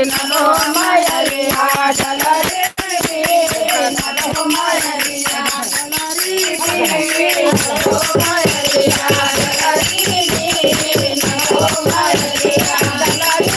नमो मायरिया चला रे नमो मायरिया चला रे नमो मायरिया चला रे नमो मायरिया चला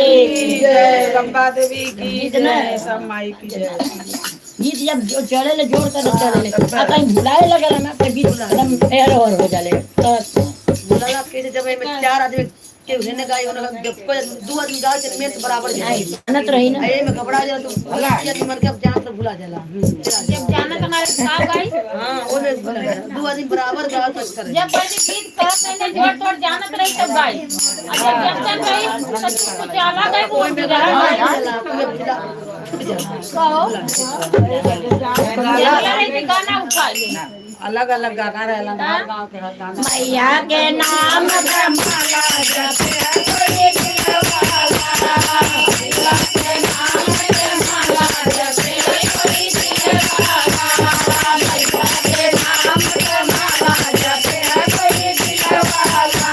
चंपा देवी की जय, सब माई की जय। गीत जब चले ले जोर कर चले ले कहीं भुलाए लगल ना तो गीत एकदम फेर और हो जाले भुलाला के जब में चार आदमी के हेने गाय होने दो आदमी गाय से में बराबर जाए जानत रही ना ए में घबरा जाला तो किया मर के जानत तो भुला जाला जब जानत हमारे गाँव गाई हां वो में भुला दो आदमी बराबर गाय तो करे जब पहले गीत करत नहीं जोड़ तोड़ जानत रही तब गाई अच्छा जब जब गई तो कुछ अलग है कोई में गाना उठाइए अलग अलग गाना रहला गांव के हर गाना मैया के नाम ब्रह्माला जपे कोई दिलवाला मैया के नाम ब्रह्माला जपे कोई दिलवाला मैया के नाम ब्रह्माला जपे कोई दिलवाला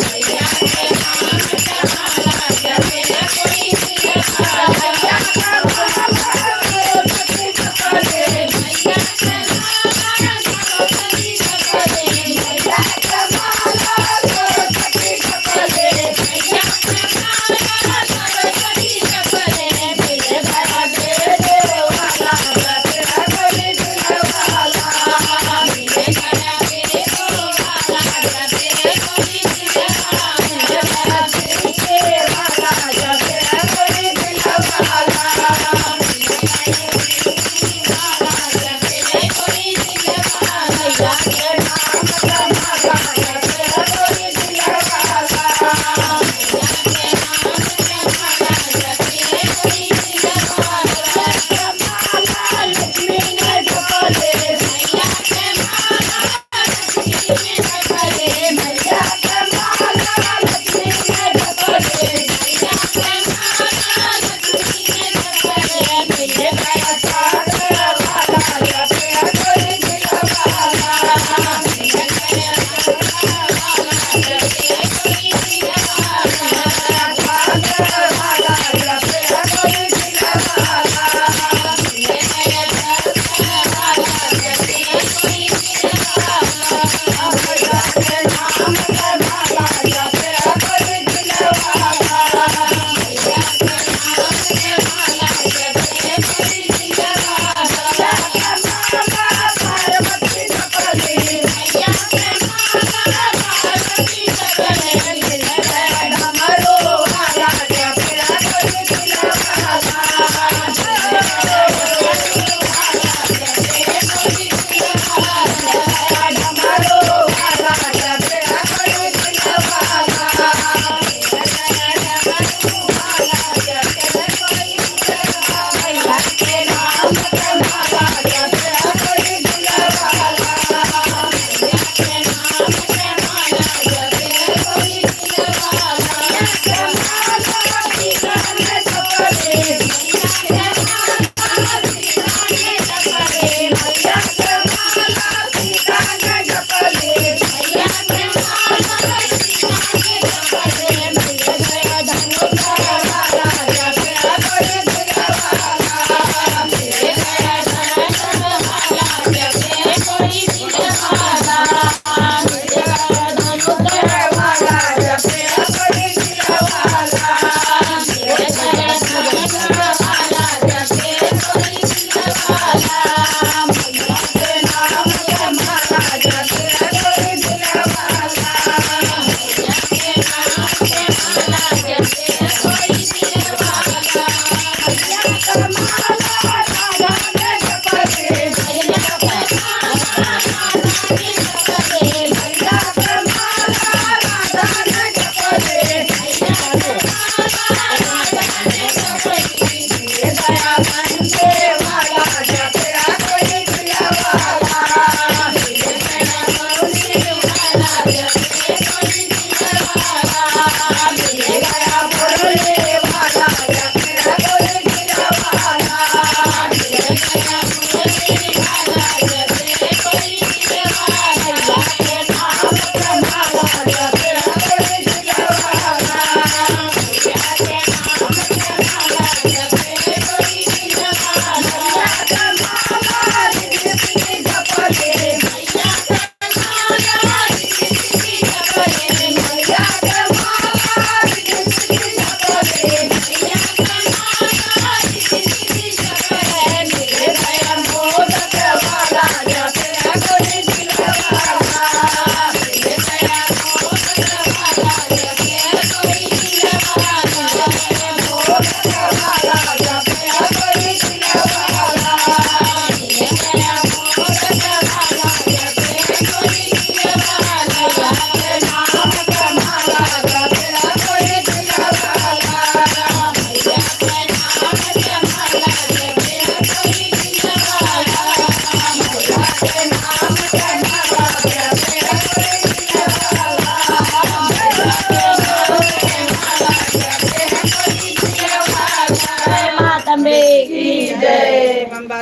मैया के नाम ब्रह्माला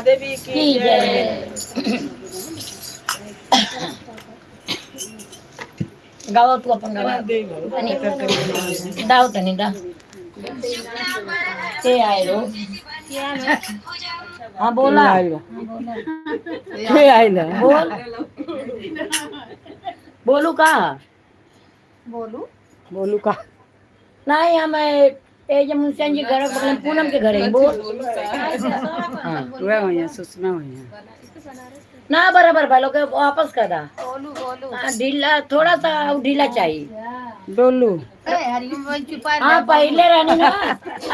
देवी की जय। गावा तू अपन गावा दाव तनी दा ते आए रो हाँ बोला के आइला बोल बोलू का बोलू का नहीं हमें ए जे मुंशियान जी घर बगल में पूनम के घर है बोल हाँ वे होया सुषमा होया ना बराबर भाई लोग वापस कर दा ढीला थोड़ा सा ढीला चाहिए डोलू हाँ पहले रहने ना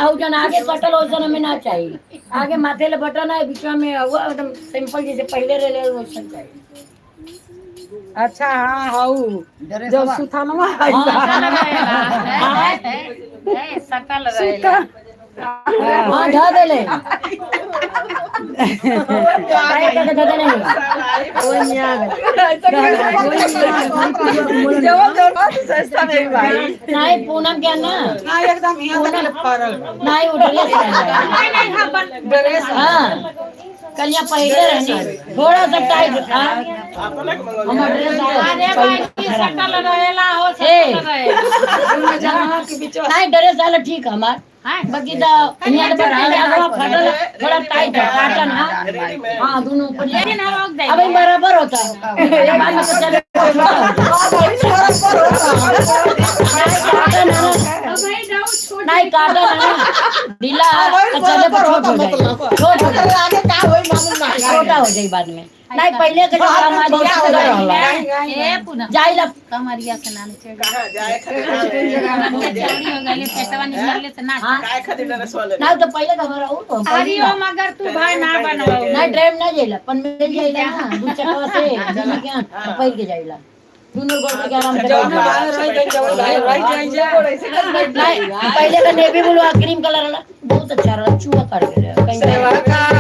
और जन आगे कटल वैसा हमें ना चाहिए आगे माथे ले बटन है बीच में हुआ एकदम सिंपल जैसे पहले रहे वैसा चाहिए अच्छा हाँ हाउ जो सुथानवा सकल रहेला हाँ ढा दे ले काय का ढा दे नहीं कोई नहीं आ नहीं पूनम क्या ना एकदम नहीं उठले हाँ कल यहाँ पहले रहनी थोड़ा सा टाइट था हमारा ड्रेस अरे भाई की सकल रहेला हो नहीं ड्रेस वाला ठीक है हमार बाकी दा यहाँ पे आगवा फटल थोड़ा टाइट है काटन हाँ दोनों ऊपर लेकिन अब बराबर होता है बाद में तो चले नहीं काटन है ना ढीला चले पर छोट हो जाए आगे क्या होई मालूम छोटा हो जाए बाद में नहीं पहले के जो हमारी जाइला कमरिया से नाम से चौड़ी हो गई पेटवा निकलले से ना ना तो पहले का हमारा हो अरे ओ मगर तू भाई ना बनवा नहीं ड्राइव ना जाइला पण मिल जाइला ना दू चक्का से दिन के पहल के जाइला दोनों गोड़ के आराम से पहले का नेवी ब्लू क्रीम कलर वाला बहुत अच्छा रहा चूहा काट के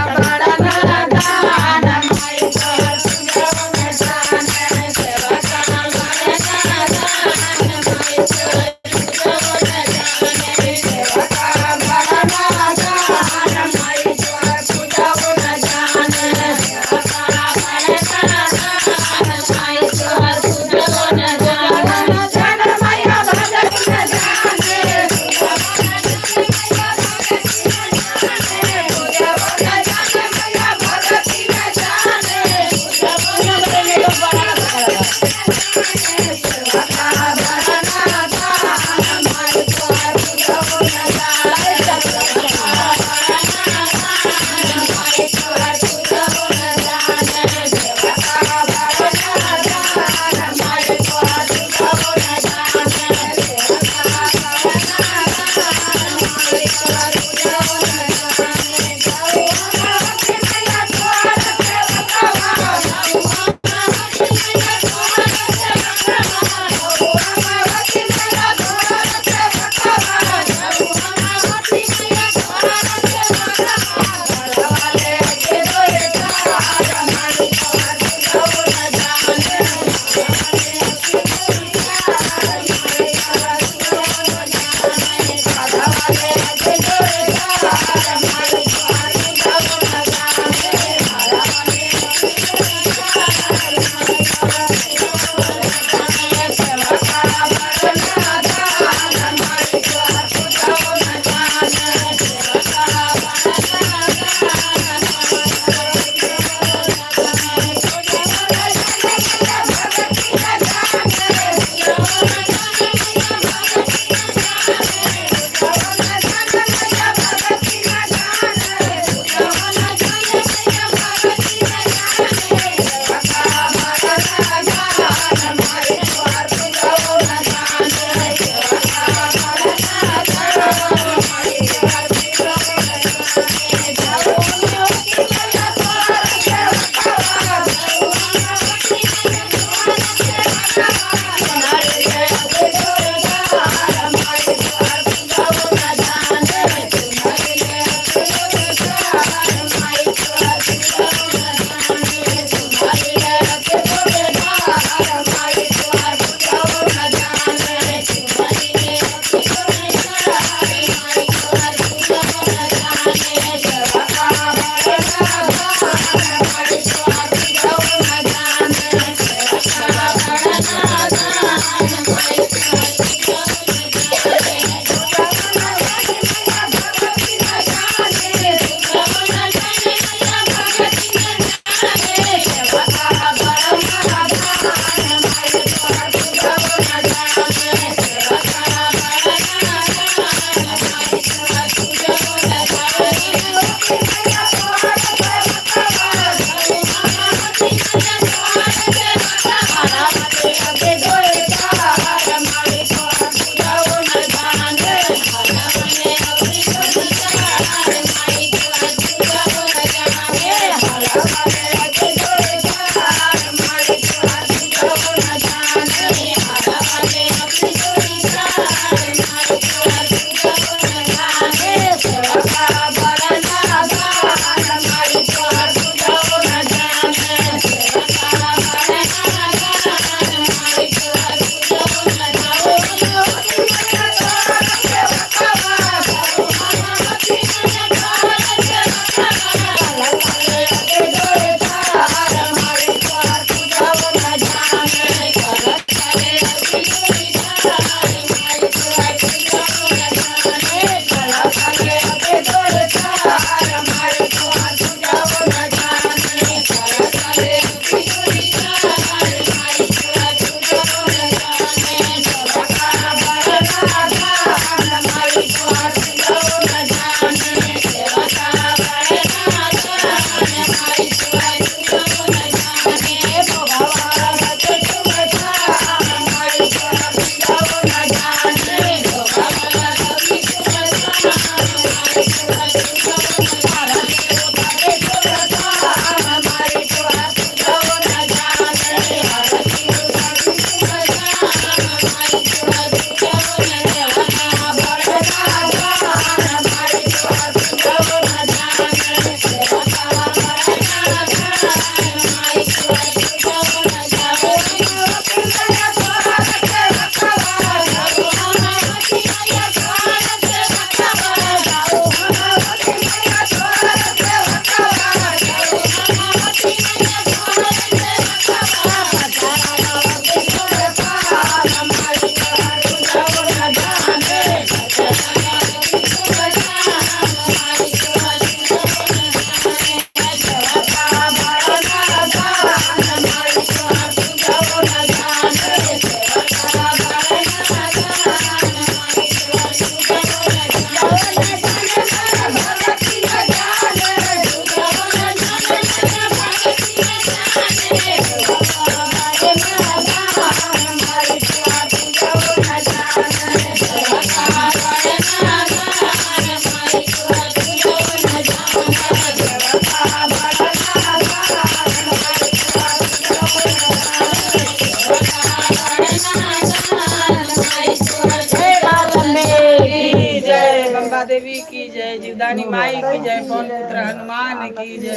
दुर्गा देवी की जय, जीवदानी माई की जय, पवन पुत्र हनुमान की जय,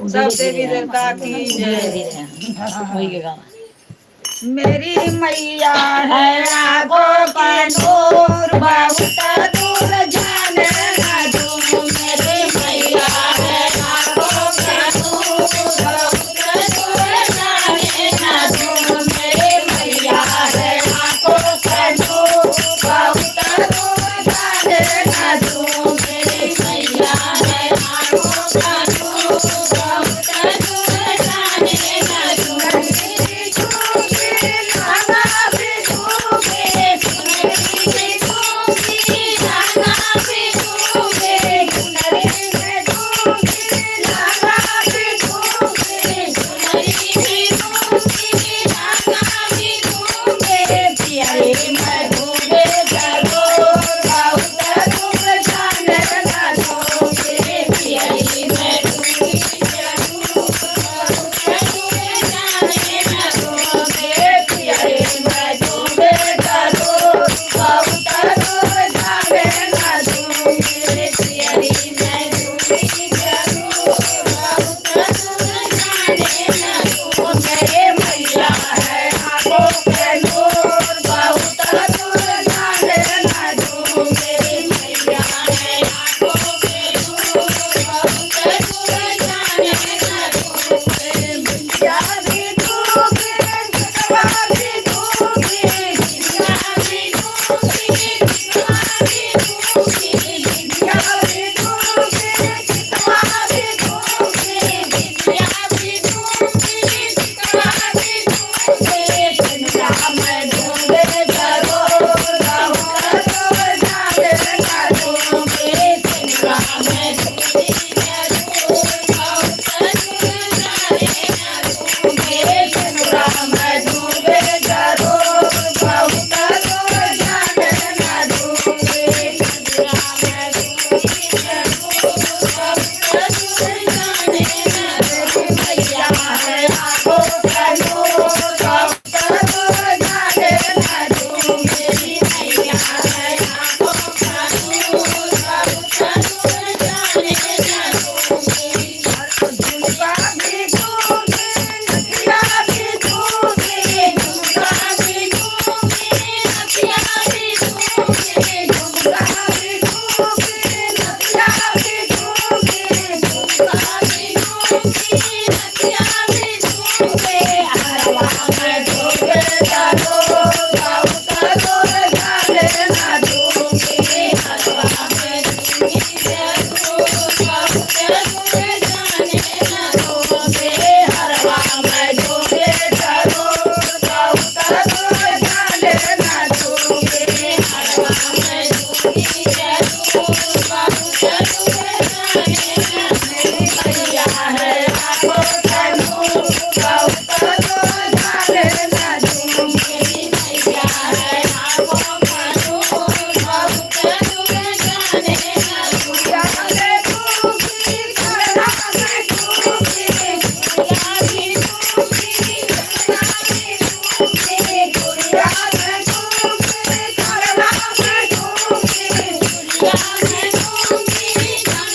सब देवी देवता की जय। मेरी मैया है आगो का नूर, बहुत दूर जाने ना दूँ। मेरी मैया है आगो का नूर, बहुत दूर जाने ना दूँ। मेरी मैया है आगो का नूर, बहुत दूर जाने ना दूँ। मेरी मैया है आगो का नूर, बहुत दूर जाने ना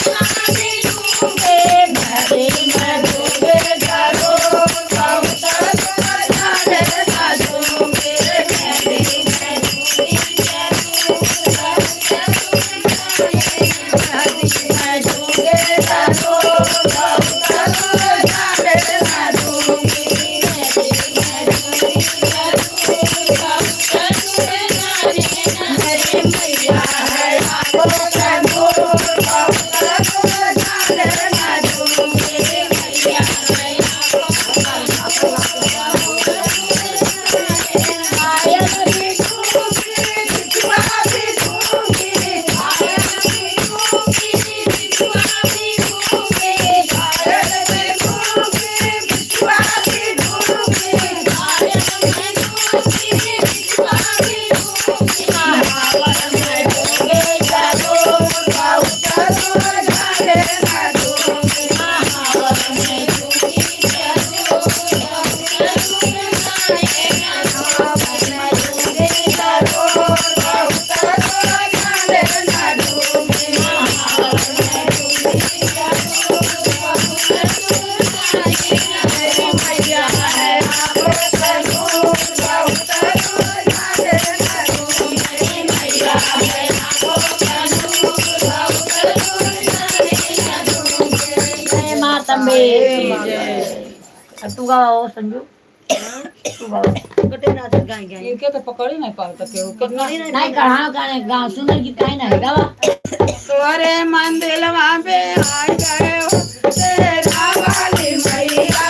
दूँ। अम्बे की जय। तू गाओ संजू तू गाओ कटे ना तो गाय गाय इनके तो पकड़ी नहीं पाता केहू कितना नहीं कढ़ा गाने गाँव सुंदर गीत है ना गावा तोरे मंदिलवा पे आ गए हो तेरा वाली मैया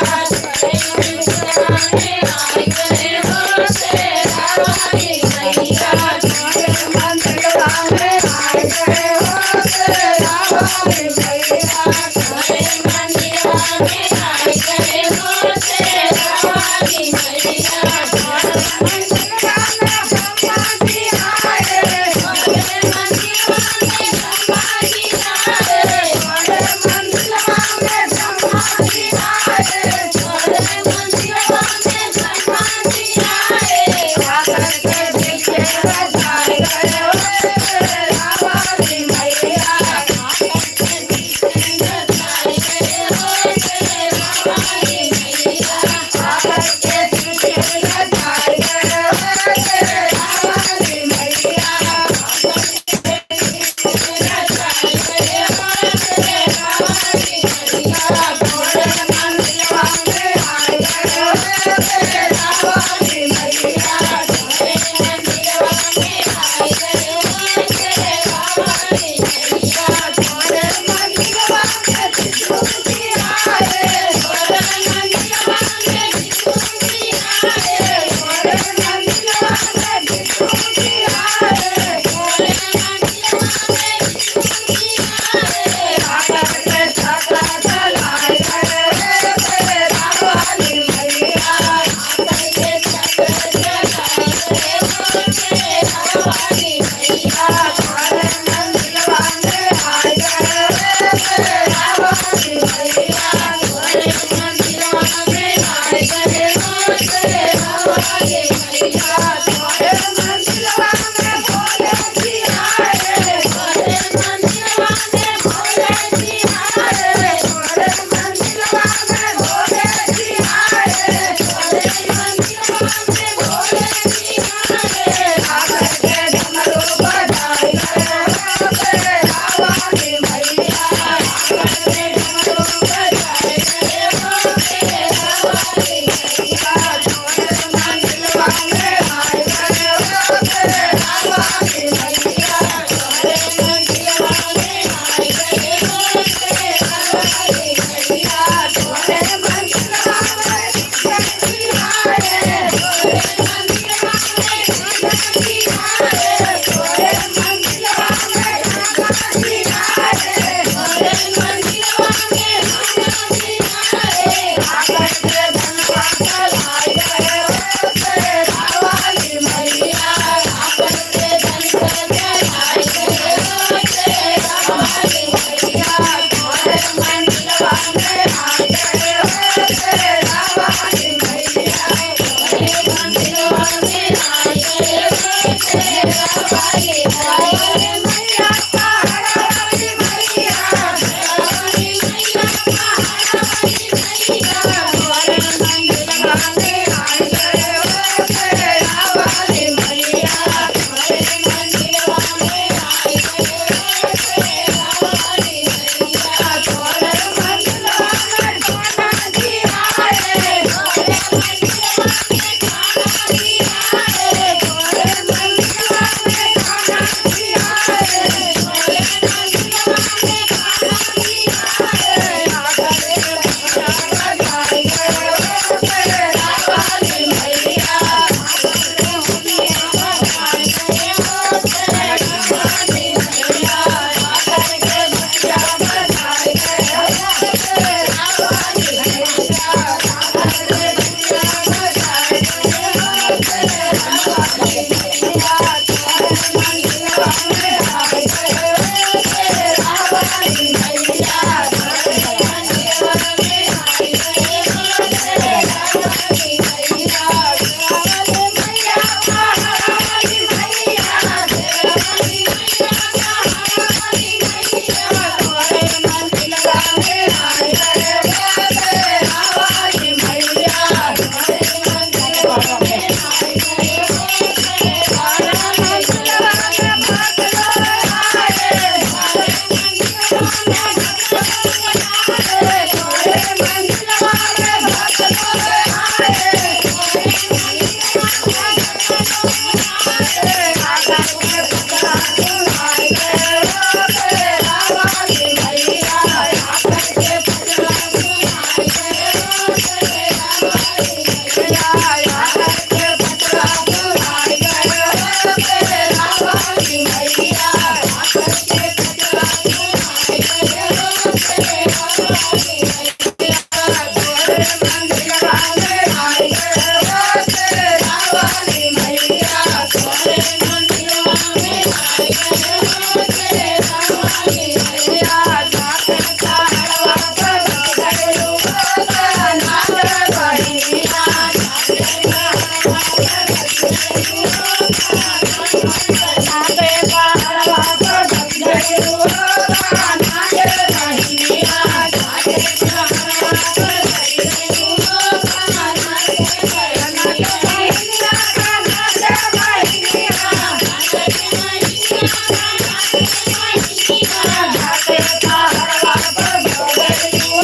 जाके पहाड़वा पर गई हो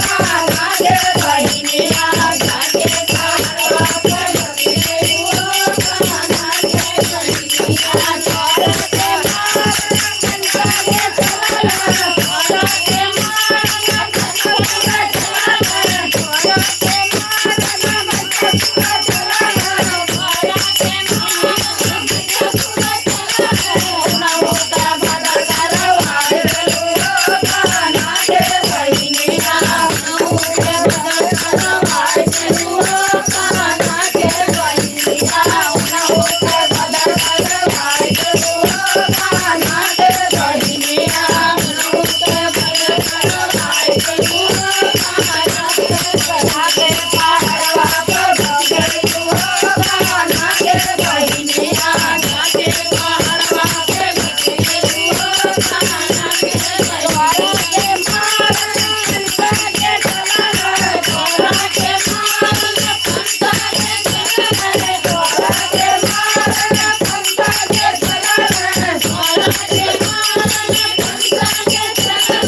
कान्हा के बहिनिया जाके पहाड़वा पर गई हो कान्हा के बहिनिया छोड़ के मार कंसा के चला छोड़ के मार कंसा के चला छोड़ के मार कंसा के चला छोड़ के मार ना होता बदल करवाए लो कान्हा के बहिनिया ना होता बदल करवाए लो कान्हा के बहिनिया ना होता बदल करवाए लो कान्हा के बहिनिया ना होता बदल करवाए लो कान्हा के पहाड़वा पर गई हो कान्हा के बहिनिया जाके पहाड़वा पर गई हो कान्हा के बहिनिया के मार कंसा के चला छोड़ा के मार कंसा के चला छोड़ा के मार कंसा के चला छोड़ा के मार कंसा के चला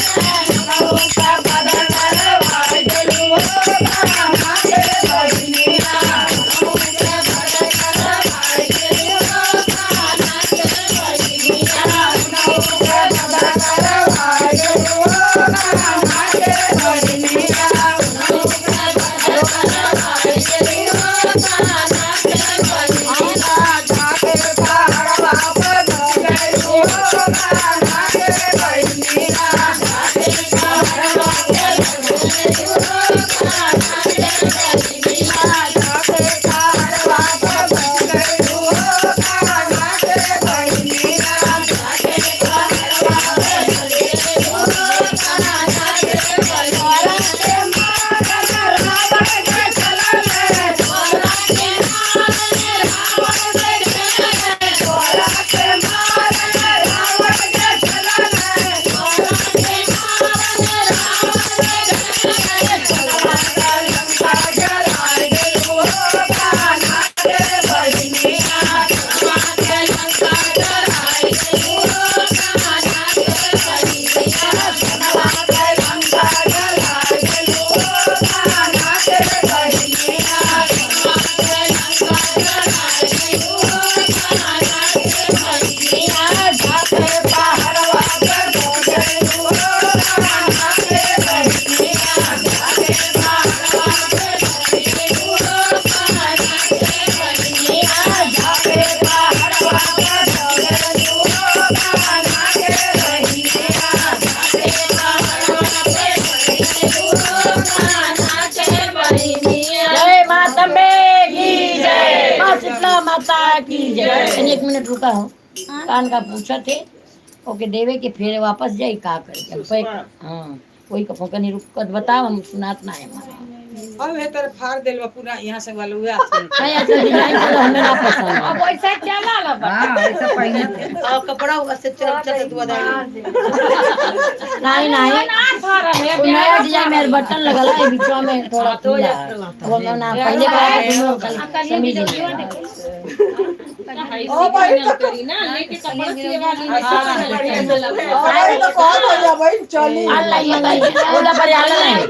होता बदल करवाए दिल हो कान्हा के बहिनिया होता बदल करवाए दिल हो कान्हा के बहिनिया होता बदल करवाए दिल हो कान्हा के बहिनिया होता बदल करवाए दिल हो कान्हा के बहिनिया जाके पहाड़वा पर गई हो कान्हा के बहिनिया जाके पहाड़वा पर गई हो कान्हा के बहिनिया जाके पहाड़वा पर गई हो कान्हा के बहिनिया जाके पहाड़वा पर गई हो कान्हा के बहिनिया के मार रावण के चला छोड़ा के मार रावण के चला छोड़ा के मार रावण के चला छोड़ा के मार रावण के चला लंका जलाए गई हो कान्हा के बहिनिया के लंका जलाए गई हो कान्हा के बहिनिया के लंका जलाए गई हो कान्हा के बहिनिया के लंका जलाए गई हो कान्हा के बहिनिया जाके पहाड़वा पर गई हो कान्हा के बहिनिया जाके पहाड़वा पर गई हो कान्हा के बहिनिया जाके पहाड़वा पर गई हो कान्हा के बहिनिया जाके पहाड़वा पर गई हो कान्हा के बहिनिया जय माता की जय मां शीतला माता की जय 1 मिनट रुका हो कान का पूछा थे ओके देवे के फिर वापस जाई का करे हां कोई का फोकनी रुक कर बताओ हम सुनात ना है अब है तेरे फाड़ देलवा पूरा यहाँ से वाला हुआ नहीं ऐसा डिजाइन तो हमें ना पसंद है अब वैसा चला ला हां ऐसा पहले और कपड़ा हुआ से चल दुआ दाई नहीं नहीं ना फाड़ा है वो नया डिजाइन में बटन लगल है बीचवा में थोड़ा तो वो ना पहले का समझ ओ भाई करी ना लेके कपड़ा सिलवा ली अरे तो कौन हो जा भाई चली अल्लाह ये नहीं ओला पर आला नहीं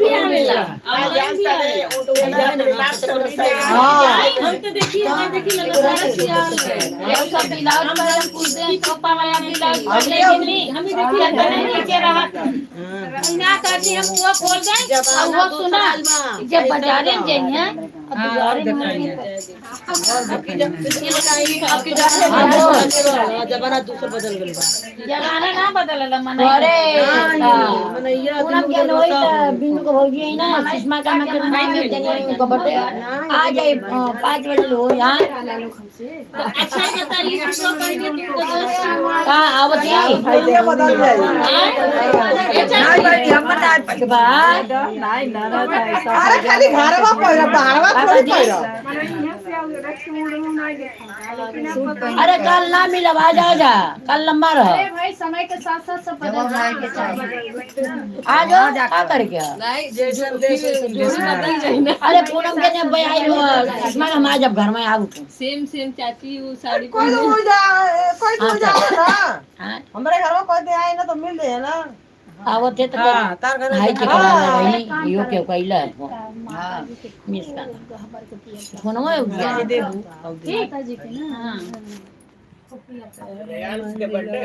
हम तो देखिए लगा ये सब ब्लाउज में पूछते हैं कपड़ा वाला ब्लाउज लेकिन नहीं हम देखिए नीचे रहा ना करनी हम वो खोल दें और वो सुना जब बाजारे जाइए आपके जमाना दूसरा बदल गइल बा जमाना ना बदलला मन अरे मनैया पूनम के लोई त बिनु को होगी है ना सुषमा का मैं में जनी को बटे आ जाए 5 बजे लो यहां अच्छा बताइए तो कहिए तुमको दोस्त का आवती ये बदल जाए नहीं भाई हम बता के बाद अरे खाली घरवा पहिरा बाहरवा थोड़ी पहिरा अरे कल ना मिला आ जा कल लंबा रहा भाई समय के साथ साथ सब बदल आ जाओ क्या कर क्या अरे पूनम के ने भाई इसमें हम आज जब घर में आऊ सेम सेम चाची वो साड़ी कोई तो हो जा कोई तो हो जा ना हां हमारे घर में कोई आए ना तो मिल दे ना आवत है तो हां तार घर भाई के करा भाई यो के कइला हां मिस का फोनवा में दे दू ठीक जी के ना हां के बर्थडे है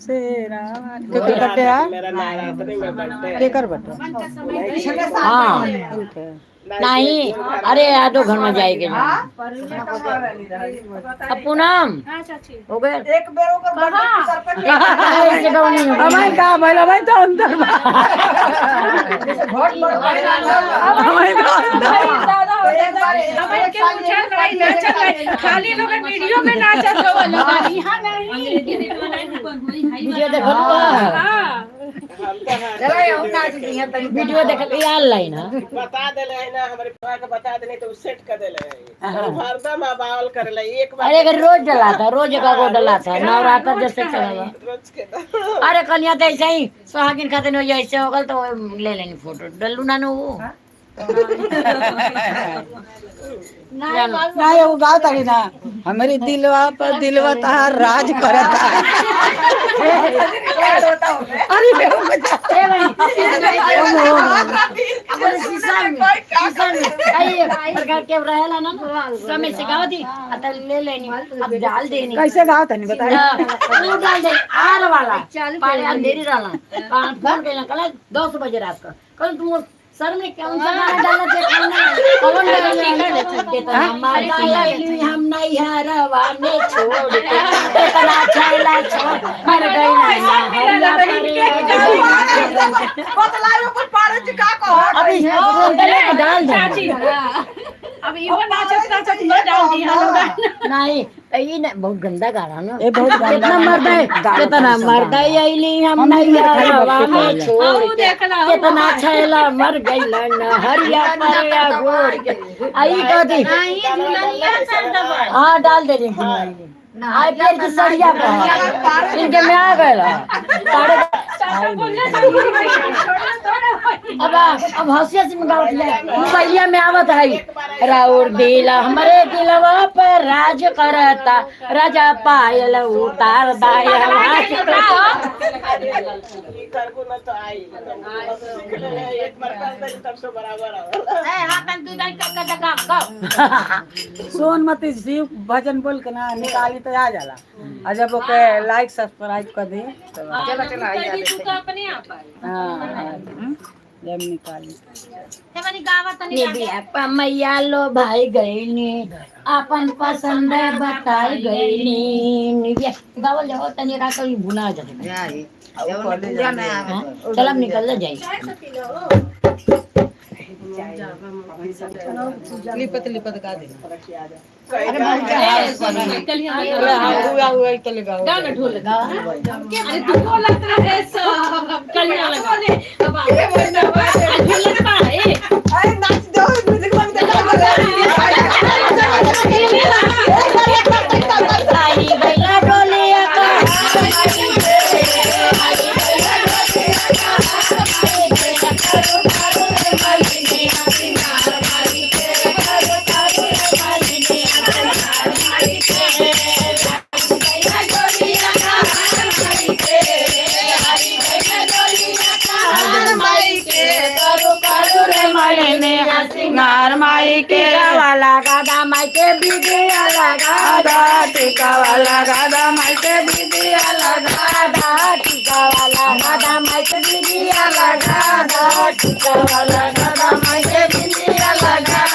शेरा के बर्थडे है मेरा नवरात्रि में बर्थडे के कर बर्थडे हां नहीं अरे यादो घर में जाएंगे अब पूनम हो गए एक बेर ओकर बर्थडे सर पे ऐसे गाँव नहीं होगा। हमारे का भइला भाई तो अंदर बा बहुत बड़ हमारे का हमारे के उठल रही नाचत रही खाली लोग वीडियो में नाचत हो लोग यहां नहीं वीडियो देखो हां चलो ये नाच दिया तनी वीडियो देख के यार लाइन बता देले है ना हमारे पापा के बता देने तो सेट कर देले है हरदम बावल करे एक बार अरे अगर रोज डलाता रोज का को डलाता नवरात्र जैसे चला रोज के अरे कन्या तो ऐसे ही सुहागिन खाते नहीं ऐसे होगल तो ले लेनी फोटो डल्लू नानू वो ना ये गाँव तारी ना हमारी दिलवा पर दिलवा तार राज करता अरे रहेला ना समय से गाँव दी ले लेनी अब डाल देनी कैसे गाँव तनी बता डाल दे आर वाला पाले अंधेरी डाला फोन करना कल 10 बजे रात का कल तुम सर में कौन सा गाना डालना चाहिए कौन डालना हम नहीं हरवा में छोड़ के तेरा छैला छोड़ मर गई ना बतलायो पर पारे चिका को अभी डाल दे अब यो नाचत न डाल दिया नहीं ये ना बहुत गंदा गाना ना ये बहुत कितना मर्द है कितना मर्द है यही हम नहीं हरवा में छोड़ के कितना छैला मर गई ना हरिया परिया गोर के आई कहती हाँ डाल दे रही आई फिर की सड़िया पर इनके में आ गया अब हंसिया से गावत ले मोबाइलिया में आवत है राउर दिला हमारे दिलवा पर राज करता राजा पायल उतार दाय करको न तो आई एक बार कर दे तब से बराबर सोनमती शिव भजन बोल के ना निकाली तो आ जाला और जब ओके लाइक सब्सक्राइब कर दी तो चला चला आ जा अपने आप हां जब निकाली मैया लो भाई गईनी अपन पसंद बताई गईनी गावल जाओ तनी का कोई भुना जाए चल हम निकल जाए लिपत लिपत गा दे गाना ढोल लगा अरे तू को लगता है सब कलिया लगा अब ढोल लगा अरे नाच दो म्यूजिक बंद कर आई गईला डोलिया का सिंगार माई के वाला गादा माई के बिदिया लगा टीका वाला गादा माई के बिदिया गादा टीका वाला गादा माई के बिदिया लगा टीका वाला गादा माई के बिदिया लगा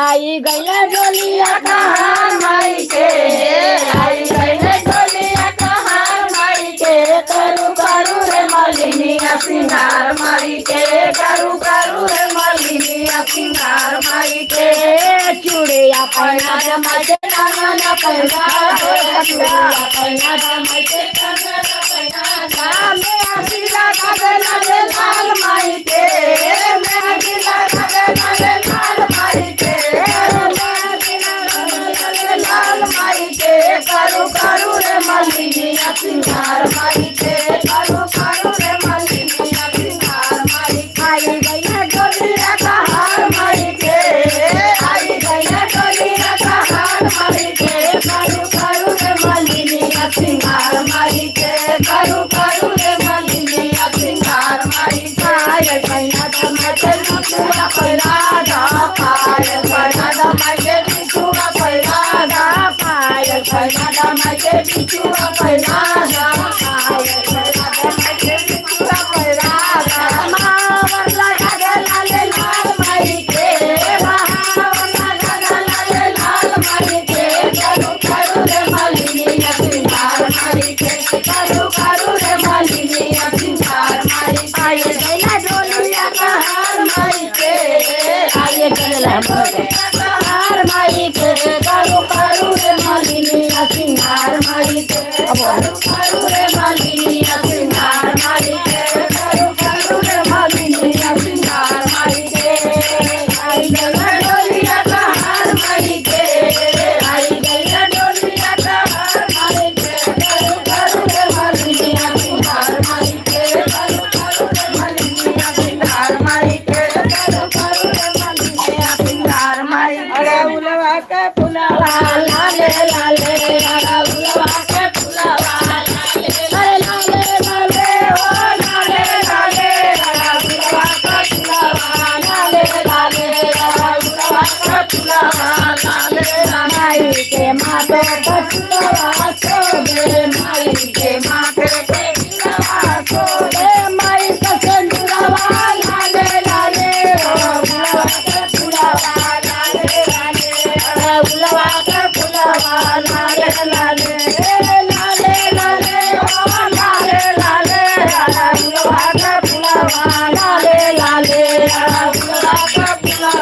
आई गई डोलिया कहार माई के, आई गई डोलिया कहार माई के, करू करू रे मलिनिया सिंगार माई के, करू करू रे मलिनिया सिंगार माई के, चूड़िया पहना जमाई के कंगना पहना, चूड़िया पहना जमाई के कंगना पहना, मैं आशीला गावे लाल माई के, मैं आशीला गावे लाल माई के, लाल माई के, करू करू रे मलिनिया सिंगार माई के, करू करू रे मलिनिया सिंगार माई के, आई गई डोलिया कहार माई के, आई गई डोलिया कहार माई के, करू करू रे मलिनिया सिंगार माई के, करू करू रे मलिनिया सिंगार माई के, आय कन्या दमाई के बिछुआ पहिरा दा, पायल कन्या दमाई के बिछुआ पहिरा दा, पायल कन्या दमाई के बिछुआ पहिरा दा, पायल कन्या दमाई के बिछुआ पहिरा दा, महावर लगा दे लाल माई के, महावर लगा दे लाल माई के, करू करू रे मलिनिया सिंगार माई के, करू करू रे मलिनिया सिंगार माई के, आई गई डोलिया कहार माई के, आई गई कहार माई के, करू करू रे मलिनिया सिंगार माई के, करू करू रे मलिनिया सिंगार माई के, करू करू रे मलिनिया सिंगार माई के, आई गई डोलिया कहार माई के, आई गई डोलिया कहार माई के, करू करू रे मलिनिया सिंगार माई के, करू करू रे मलिनिया सिंगार माई के, करू करू रे मलिनिया सिंगार माई के, अड़हुलवा के फुलवा लाले लाले अड़हुलवा के फुलवा लाले, अरे लाले लाले ओ लाले लाले अड़हुलवा के फुलवा लाले लाले अड़हुलवा के फुलवा लाले, माई के माथे पे फुलवा सोबे, माई के माथे पे फुलवा सोबे, माई के सिंदूरवा लाले लाले अड़हुलवा के फुलवा लाले लाले, अड़हुलवा के फुलवा लाले लाले, लाले लाले ओ लाले लाले अड़हुलवा के फुलवा लाले लाले, अड़हुलवा के फुलवा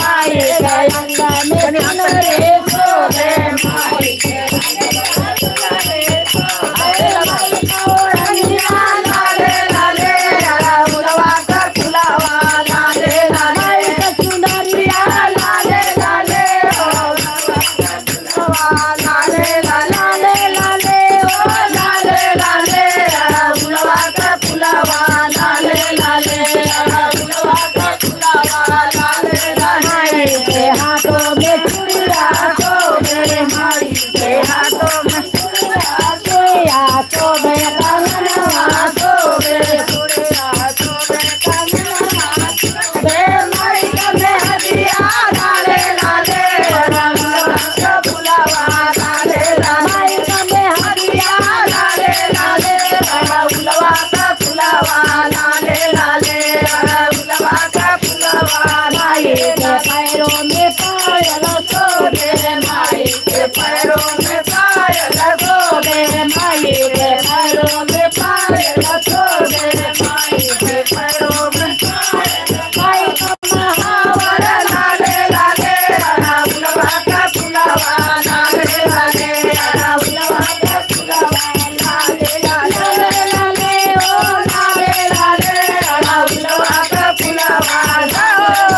माई के अंगना में सुनरे सोबे, माई के अंगना में सोबे, माई का ओढ़निया लाले लाले अड़हुलवा के फुलवा लाले लाले, माई के चुनरिया लाले लाले अड़हुलवा के फुलवा लाले लाले, लाले ओ लाले लाले अड़हुलवा के फुलवा लाले लाले, अड़हुलवा के फुलवा लाले लाले, माई के हाथों में चूड़िया सोबे, माई के हाथों में चूड़िया सोबे, कंगनवा सोबे, चूड़िया सोबे, कंगनवा सोबे, माई का मेहंदिया लाले लाले अड़हुलवा के फुलवा लाले लाले, माई का मेहंदिया लाले लाले अड़हुलवा के फुलवा लाले लाले, अड़हुलवा के फुलवा, माई के पैरों में पायल सोबे, माई के पैरों में पायल सोबे, माई के पैरों में पायल सोबे, माई के पैरों में पायल, माई का महावर लाले लाले अड़हुलवा के फुलवा लाले लाले, अड़हुलवा के फुलवा लाले लाले, लाले ओ लाले लाले अड़हुलवा के फुलवा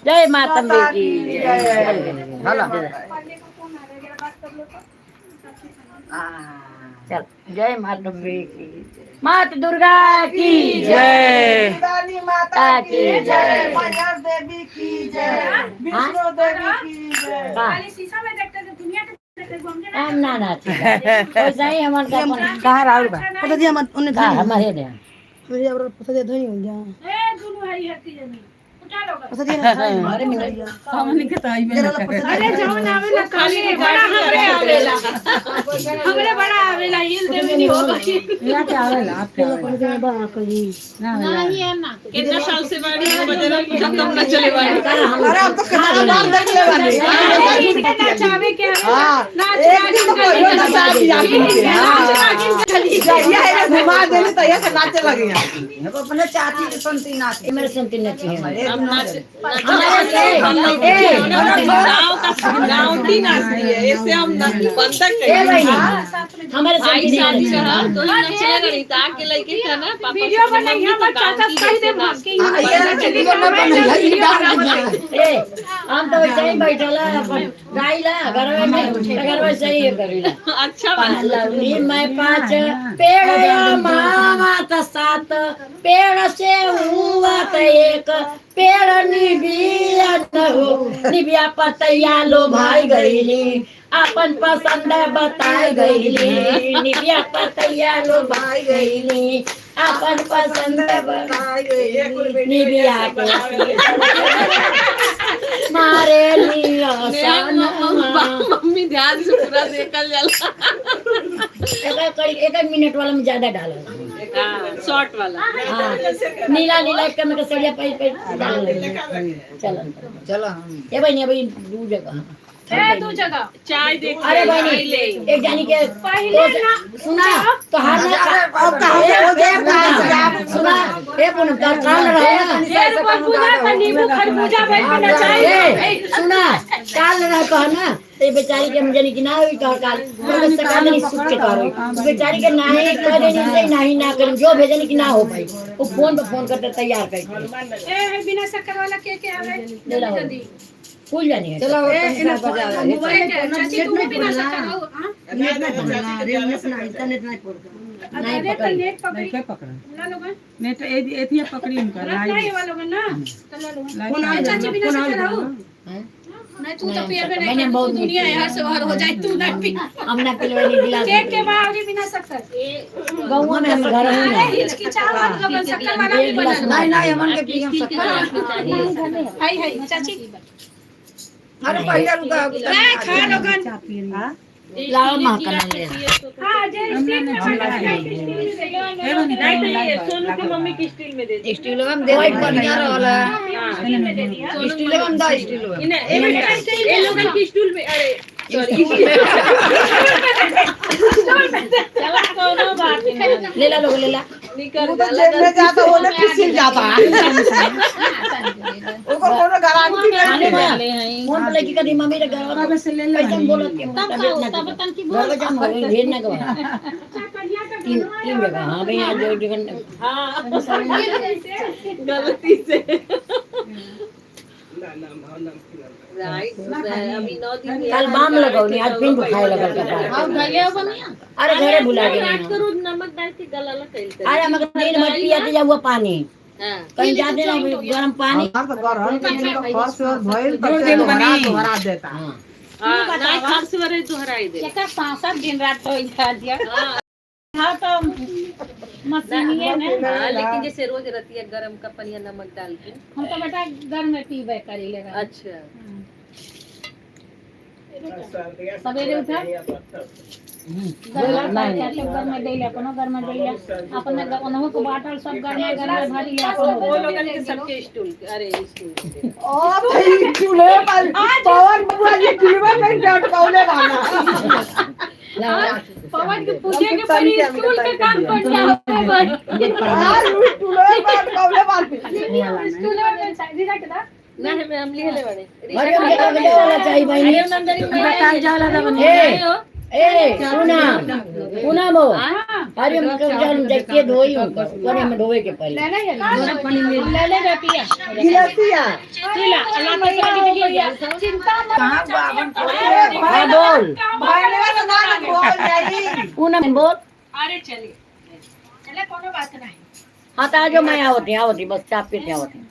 जय माता की चल, जय माता की, माता दुर्गा की जय, दानी माता की जय, मैया देवी की जय, विष्णु देवी की जय। ना ना वैसा ही हमारे कहाँ राहुल बा पता दिया मत उन्हें हमारे दे मुझे अब पता दे धोनी हो जा अरे मिनट हमने के ताई में अरे जवन आवेला खाली बड़ा हमरे आवेला हमरे बड़ा आवेला हिल देवे नहीं होगा या क्या आवेला आपके ना नहीं है ना कितना साल से बाड़ी बजरा खत्म ना चले बाड़ी अरे अब तो कितना बार देख ले वाली नाचावे के हां नाच एक दिन तो कोई ना साथ जाती है जाइए है घुमा देने तो ऐसे नाचे लगे हैं अब अपने चाची की सुनती नाच मेरे सुनती नची है हम नाच गांव की नाचती है ऐसे हम बंधक ए बहनी हमारे भाई सुनती शादी नहीं करा तो ही नचेगा नहीं ताक के लड़के था ना पापा वीडियो बनाई हम चाचा कह दे के ए हम तो वैसे ही बैठला अपन गाइला घरवा में घरवा से ही करीला अच्छा लवली मैं 5 पेड़ या मामा त 7 पेड़ से हुआ त 1 पेड़ निबिया न हो निबिया पतैया लो भाई गईली अपन पसंद बताए गईली निबिया पतैया लो भाई गईली अपन पसंद बताए गईली निबिया के मारे लिया मम्मी ध्यान से पूरा देखल जाला एक मिनट वाला में ज्यादा डालो शॉर्ट वाला हाँ नीला नीला एक में सड़िया पे डाल चलो चलो ये भाई नहीं भाई दू जगह तू जगह चाय देख अरे भाई एक जानी के सुना तो हाथ में अब कहां से हो गए सुना ये पूनम तो काल रहा नींबू खरबूजा बैठ के नचाए सुना काल रहा कह ना ते बेचारी के हम जानी कि ना हुई कह काल तो सका नहीं सुख के करो बेचारी के नहीं करे नहीं ना करें जो भेजनी कि ना हो भाई वो फोन पे फोन करते तैयार करके ए बिना शक्कर वाला के आवे ले लो फूल जानी है चलो मोबाइल चाची तू भी बिना शक्कर हो हां नेट इंटरनेट नहीं पकड़ नहीं नेट पकड़ी क्या पकड़ा ला लोग नेट एथी पकड़ी इनका नहीं वाला ना तो ला लोग चाची बिना शक्कर हो नहीं तू तो पिया मैंने नहीं बहुत दुनिया यहाँ से बाहर हो जाए तू ना पी हमने पिलवानी दिला केक के बाद बिना शक्कर गौवा में हम घर में ना हिचकिचावा लोग शक्कर वाला भी बना नहीं हमन के पियम सकता हाय हाय चाची अरे पहले रुका नहीं खा लोगन लाओ मां का नाम ले हां जे स्टील में नहीं तो ये सोनू की मम्मी की स्टील में दे दी स्टील में दे बढ़िया रहला स्टील में दे दिया स्टील में दा स्टील में ये लोग की स्टूल में अरे सॉरी चला कोनो बात नहीं ले ला लोग ले ला निकल वो तो जेल में जाता वो ने फिसल जाता वो कोनो गारंटी खाने में ले हैं फोन पे लगी कदी मम्मी रे घर वाला से ले ले कैसे बोलत के तब तन की घर जाम हो ढेर ना गवा तीन जगह हां भाई आज जो घंटे हां गलती से राइट अभी 9 दिन कल बाम लगाओ आज पिन खाए लगल का और भले हो बनिया अरे घरे भुला गए रात को रोज नमक डाल के गला ला कैल कर अरे मगर दिन मत पिया ते हुआ पानी हां कहीं जाते ना गरम पानी हां तो गरम का फर्स्ट और भइल तो भरा देता हां हां नहीं खर्च वरे दोहराई दे का 5-7 दिन रात हो खा दिया हां तो मशीनिए में हां लेकिन जैसे रोज रतिया गरम का पनिया नमक डाल के हम तो बेटा घर में पीबे करी लेगा अच्छा सवेरे उठा घर में देले कोनो घर में देले अपन ओनहु को बाटल सब घर में भरी ले अपन वो लोग के सबके स्टूल अरे स्टूल ओ भाई चूल्हे पर पवन बुआ जी टीवी में डट कौले वाला पवन के पूछे के परी स्कूल के काम करना होते यार चूल्हे पर कौले वाली स्कूल में शादी रख दा नहीं मैं हम लिए ले बड़े अरे हम क्या वाला चाहिए भाई अरे नंदनी मैं काल जाला दा बने ए सुना वो अरे हम कब जान देखिए धोई हूं कोने में धोवे के पहले ले ले ले ले बेटिया गिलतिया चिल्ला अल्लाह तो चिंता मत कहां बावन हां बोल भाई ने तो ना बोल जाई पूनम बोल अरे चलिए चले कोनो बात नहीं हाँ तो आज मैं आवती बस चाप पीते आवती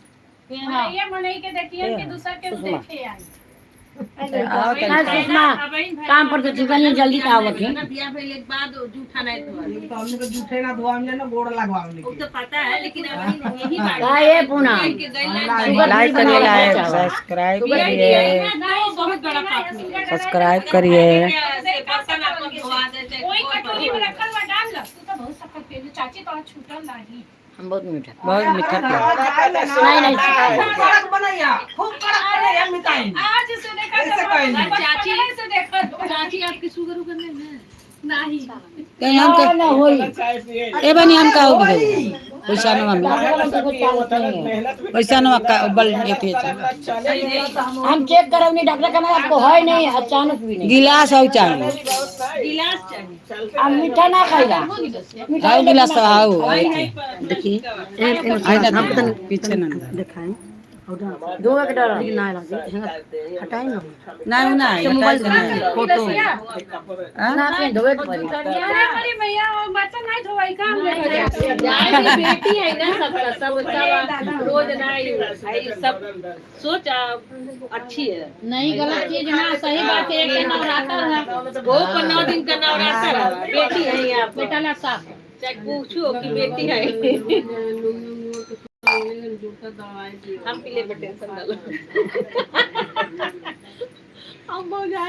ये मनई के देखिए कि दूसरा के देखे आई ना सुषमा काम पर तो चिकन जल्दी का आवत है दिया पहले एक बाद जूठा नहीं धोआ तो हमने को जूठे ना धोआ हमने ना गोड़ लगवा हमने वो तो पता है लेकिन अब यही बात का ये पुना लाइक करिए, लाइक सब्सक्राइब करिए, बहुत बड़ा पाप मिल गया सब्सक्राइब करिए। बर्तन अपन धोआ देते कोई कटोरी में रखल बा डाल लो तू तो बहुत सख्त पे चाची तो छूटल नहीं हम बहुत मीठा बहुत मीठा नहीं कड़क बनाइया, खूब कड़क बनाइया मिठाई। आज से देखा ऐसे कहीं नहीं। चाची से देखा चाची आपकी शुगर उगर नहीं कहीं हम का ना होई ए बनी हम का हो गई पैसा न हम पैसा न का बल ये पे हम चेक करवनी डॉक्टर का आपको है नहीं अचानक भी नहीं गिलास हो चाहिए, गिलास चाहिए अब मीठा ना खाएगा हाउ गिलास हाउ देखिए हम तो पीछे न दिखाएं दो का डर ना लगे हटाएं ना नहीं मोबाइल फोटो ना पे धोए के पड़ी अरे भैया वो बर्तन नहीं धोवाई काम ले जाए बेटी है ना सबका सब रोज नहीं सब सोच अच्छी है नहीं गलत चीज ना सही बात है कि नवरात्र है वो पर 9 दिन का नवरात्र है बेटी है यहाँ बेटा ला साफ चाहे पूछो कि बेटी है हम पीले पर टेंशन डालो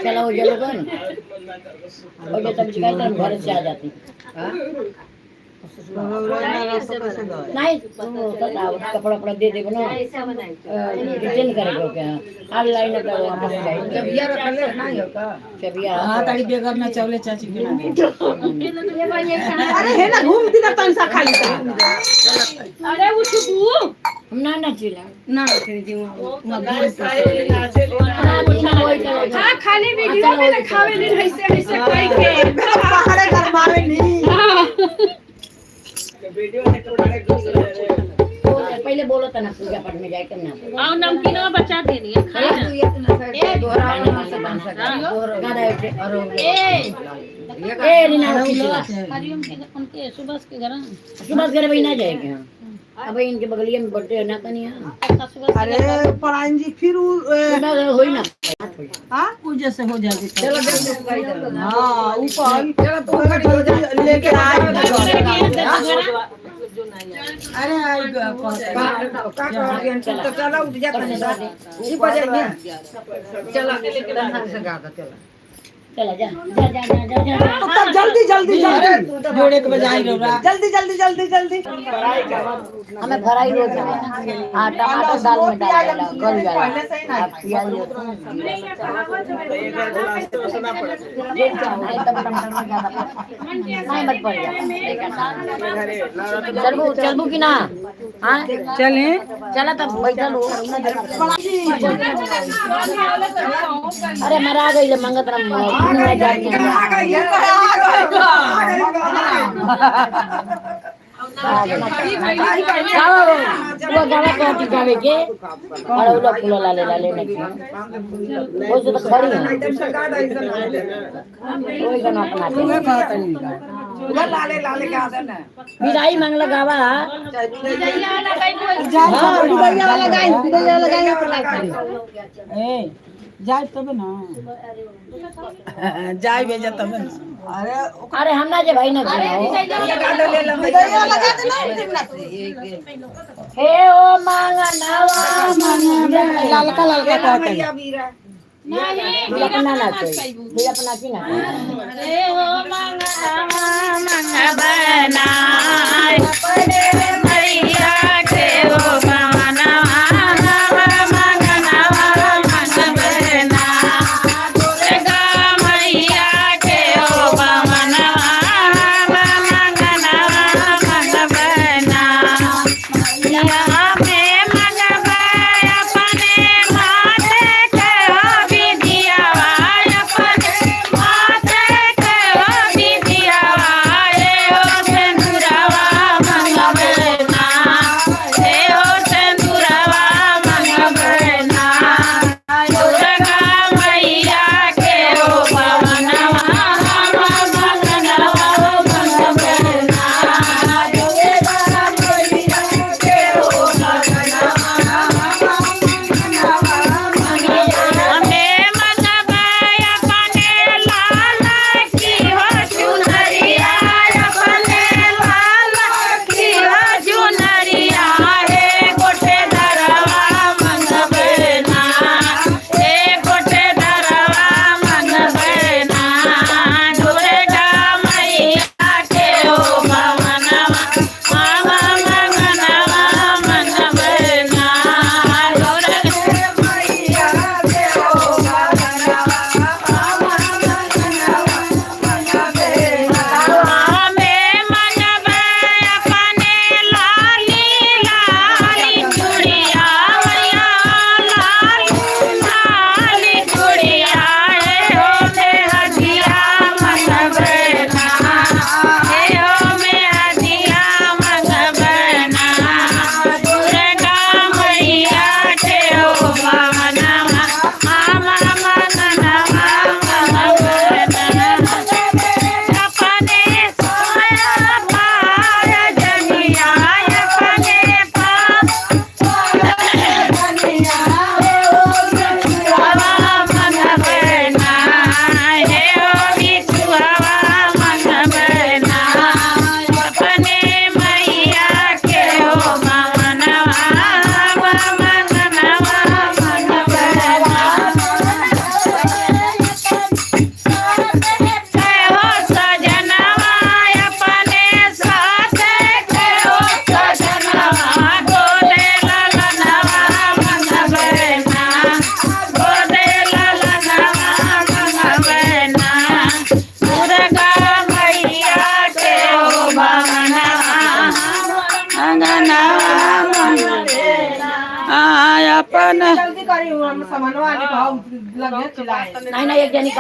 चलो वो जलो बन और ये सब शिकायत घर से आ जाती नहीं कपड़ा कपड़ा दे दे बनो रिटर्न करेगा क्या ऑनलाइन का वापस जाएगा जब ये रखले नहीं होगा जब ये हां ताड़ी बेगर में चवले चाची के ना अरे है ना घूम दिन तन सा खाली अरे उठू हम ना चिल्ला ना खरीदी हां खाली वीडियो में दिखावे नहीं ऐसे ऐसे कोई के पकड़े कर मारे नहीं वीडियो में तो डायरेक्ट पहले बोलो था ना पूजा पाठ में जाए करना आओ नमकीन बचा देनी है खाना ए दोहरा से बन सकता गादा ए नीना हरिओम के उनके सुबह घर भाई ना जाएंगे अब इनके बगलिया में बर्थडे है ना कनिया अरे पराइन जी फिर होई ना हां पूजा से हो जाएगी चलो हां ऊपर चलो तो लेके आ अरे तो चलो उठ जा ये बजे में चलो चला जा जा जा जा जा तो तब जल्दी जल्दी जल्दी जोड़े के बजाई रो जल्दी जल्दी जल्दी जल्दी हमें भराई रोज हां टमाटर दाल में डाल गल जाला आप प्याज नहीं मत पड़ चलबू चलबू कि ना हां चले चला तब बैठल हो अरे मरा गई मंगत राम वो गाना कहती जावे के और वो लोग फूल लाले लाले नहीं वो तो खड़ी है वही गाना अपना लाले लाले के आदन है विदाई मांगला गावा विदाई लगाई ए जाए तब ना जाए भेजा तब ना अरे हम ना जे भाई ना हे ओ मांगा नावा ललका ललका कहते हैं नहीं अपना ना कोई अपना की ना हे हो मंगला मंग बनाए पड़े मैया के हो माना अंगना अपन जल्दी करी हम सामानवा लगे चिल्लाए नहीं नहीं एक जनी